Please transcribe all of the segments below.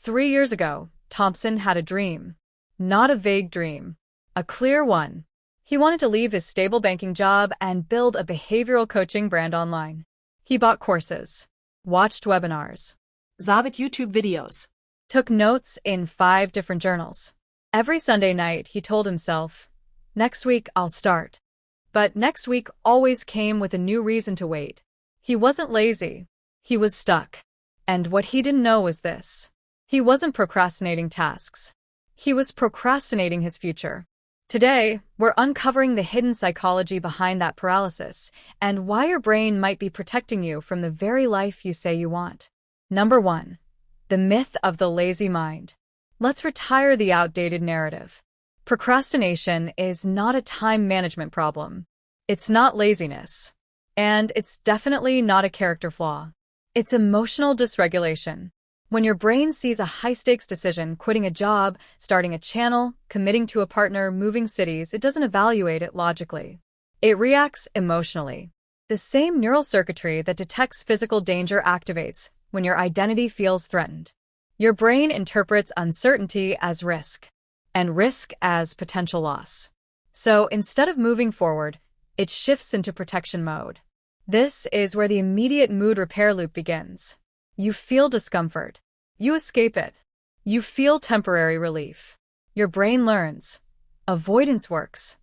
3 years ago, Thompson had a dream. Not a vague dream. A clear one. He wanted to leave his stable banking job and build a behavioral coaching brand online. He bought courses, watched webinars, Zavit YouTube videos, took notes in 5 different journals. Every Sunday night, he told himself, "Next week, I'll start." But next week always came with a new reason to wait. He wasn't lazy. He was stuck. And what he didn't know was this. He wasn't procrastinating tasks. He was procrastinating his future. Today, we're uncovering the hidden psychology behind that paralysis and why your brain might be protecting you from the very life you say you want. Number 1. The myth of the lazy mind. Let's retire the outdated narrative. Procrastination is not a time management problem. It's not laziness. And it's definitely not a character flaw. It's emotional dysregulation. When your brain sees a high-stakes decision, quitting a job, starting a channel, committing to a partner, moving cities, it doesn't evaluate it logically. It reacts emotionally. The same neural circuitry that detects physical danger activates when your identity feels threatened. Your brain interprets uncertainty as risk, and risk as potential loss. So instead of moving forward, it shifts into protection mode. This is where the immediate mood repair loop begins. You feel discomfort. You escape it. You feel temporary relief. Your brain learns. Avoidance works.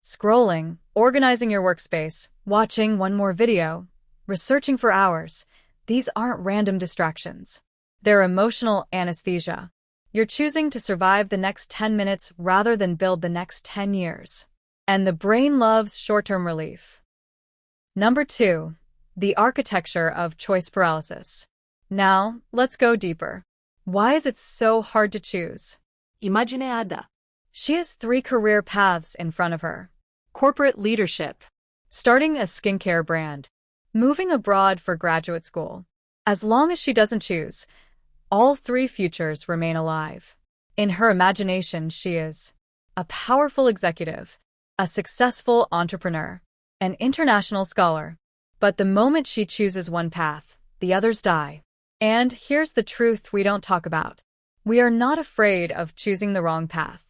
Scrolling, organizing your workspace, watching one more video, researching for hours, these aren't random distractions. They're emotional anesthesia. You're choosing to survive the next 10 minutes rather than build the next 10 years. And the brain loves short-term relief. Number 2. The architecture of choice paralysis. Now, let's go deeper. Why is it so hard to choose? imagineada, She has 3 career paths in front of her. corporate leadership, Starting a skincare brand. Moving abroad for graduate school. As long as she doesn't choose, all 3 futures remain alive. In her imagination, she is a powerful executive, a successful entrepreneur, an international scholar. But the moment she chooses one path, the others die. And here's the truth we don't talk about. We are not afraid of choosing the wrong path.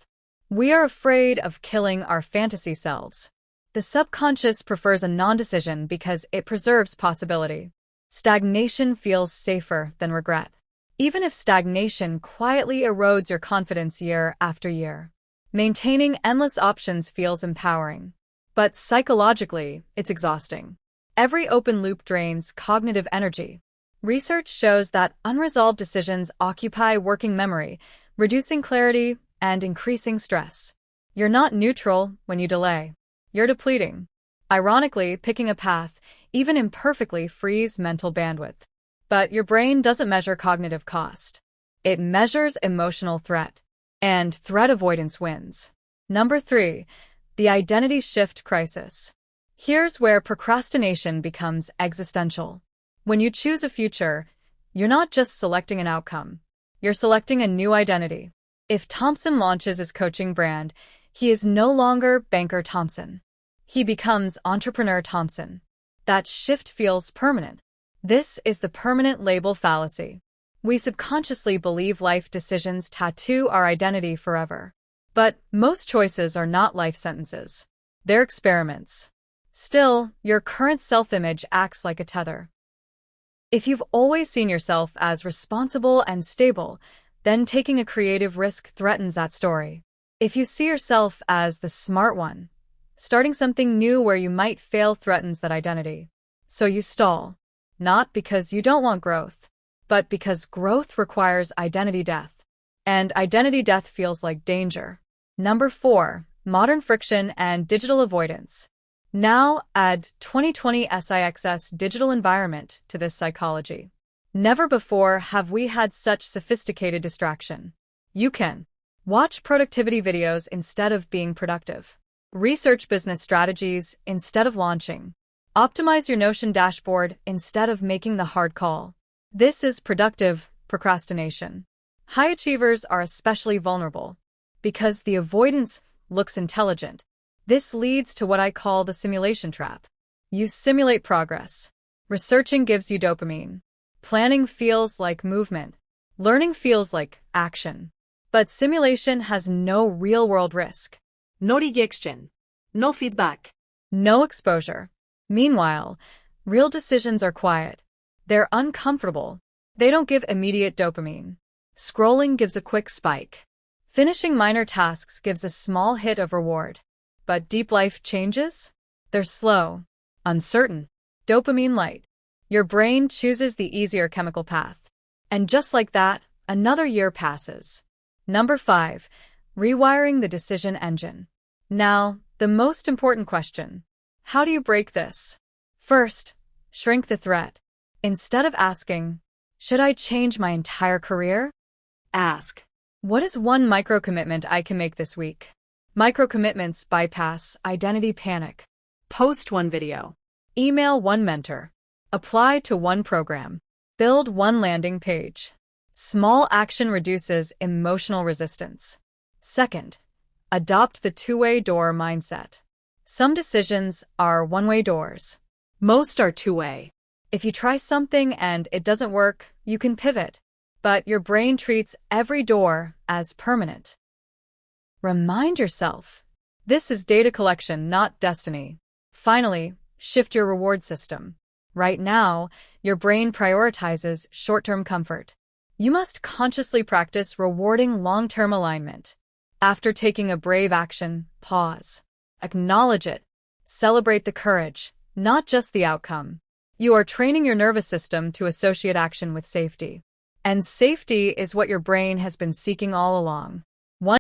We are afraid of killing our fantasy selves. The subconscious prefers a non-decision because it preserves possibility. Stagnation feels safer than regret, even if stagnation quietly erodes your confidence year after year. Maintaining endless options feels empowering, but psychologically, it's exhausting. Every open loop drains cognitive energy. Research shows that unresolved decisions occupy working memory, reducing clarity and increasing stress. You're not neutral when you delay. You're depleting. Ironically, picking a path, even imperfectly, frees mental bandwidth. But your brain doesn't measure cognitive cost. It measures emotional threat. And threat avoidance wins. Number 3. The identity shift crisis. Here's where procrastination becomes existential. When you choose a future, you're not just selecting an outcome. You're selecting a new identity. If Thompson launches his coaching brand, he is no longer Banker Thompson. He becomes Entrepreneur Thompson. That shift feels permanent. This is the permanent label fallacy. We subconsciously believe life decisions tattoo our identity forever. But most choices are not life sentences. They're experiments. Still, your current self-image acts like a tether. If you've always seen yourself as responsible and stable, then taking a creative risk threatens that story. If you see yourself as the smart one, starting something new where you might fail threatens that identity. So you stall, not because you don't want growth, but because growth requires identity death. And identity death feels like danger. Number 4. Modern friction and digital avoidance. Now add 2020 SIXS digital environment to this psychology. Never before have we had such sophisticated distraction. You can watch productivity videos instead of being productive. Research business strategies instead of launching. Optimize your Notion dashboard instead of making the hard call. This is productive procrastination. High achievers are especially vulnerable because the avoidance looks intelligent. This leads to what I call the simulation trap. You simulate progress. Researching gives you dopamine. Planning feels like movement. Learning feels like action, but simulation has no real-world risk, No rejection. No feedback. no exposure. Meanwhile, real decisions are quiet. They're uncomfortable. They don't give immediate dopamine. Scrolling gives a quick spike. Finishing minor tasks gives a small hit of reward. But deep life changes? They're slow, uncertain, dopamine light. Your brain chooses the easier chemical path. And just like that, another year passes. Number 5. Rewiring the decision engine. Now, the most important question. How do you break this? First, shrink the threat. Instead of asking, should I change my entire career? Ask. What is one micro-commitment I can make this week? Micro-commitments bypass identity panic. Post one video. Email one mentor. Apply to one program. Build one landing page. Small action reduces emotional resistance. Second, adopt the two-way door mindset. Some decisions are one-way doors. Most are two-way. If you try something and it doesn't work, you can pivot. But your brain treats every door as permanent. Remind yourself, this is data collection, not destiny. Finally, shift your reward system. Right now, your brain prioritizes short-term comfort. You must consciously practice rewarding long-term alignment. After taking a brave action, pause. Acknowledge it. Celebrate the courage, not just the outcome. You are training your nervous system to associate action with safety. And safety is what your brain has been seeking all along.